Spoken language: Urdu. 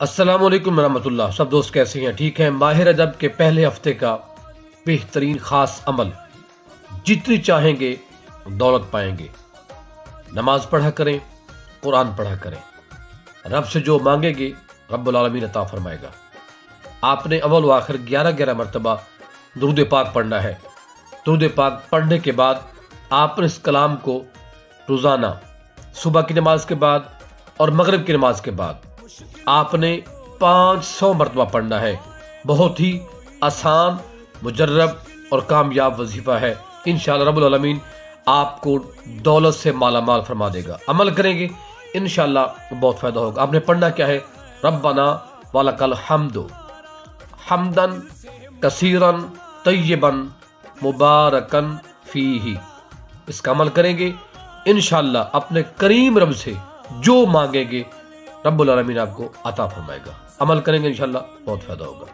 السلام علیکم ورحمۃ اللہ۔ سب دوست کیسے ہیں؟ ٹھیک ہیں؟ ماہ رجب کے پہلے ہفتے کا بہترین خاص عمل، جتنی چاہیں گے دولت پائیں گے۔ نماز پڑھا کریں، قرآن پڑھا کریں، رب سے جو مانگیں گے رب العالمین عطا فرمائے گا۔ آپ نے اول و آخر 11 مرتبہ درود پاک پڑھنا ہے۔ درود پاک پڑھنے کے بعد آپ نے اس کلام کو روزانہ صبح کی نماز کے بعد اور مغرب کی نماز کے بعد آپ نے 500 مرتبہ پڑھنا ہے۔ بہت ہی آسان، مجرب اور کامیاب وظیفہ ہے۔ انشاءاللہ رب العالمین آپ کو دولت سے مالا مال فرما دے گا۔ عمل کریں گے انشاءاللہ بہت فائدہ ہوگا۔ آپ نے پڑھنا کیا ہے؟ ربنا ولک الحمد حمدن کثیرا طیبا مبارکا فیہ۔ اس کا عمل کریں گے انشاءاللہ اپنے کریم رب سے جو مانگیں گے رب العالمین آپ کو عطا فرمائے گا۔ عمل کریں گے انشاءاللہ بہت فائدہ ہوگا۔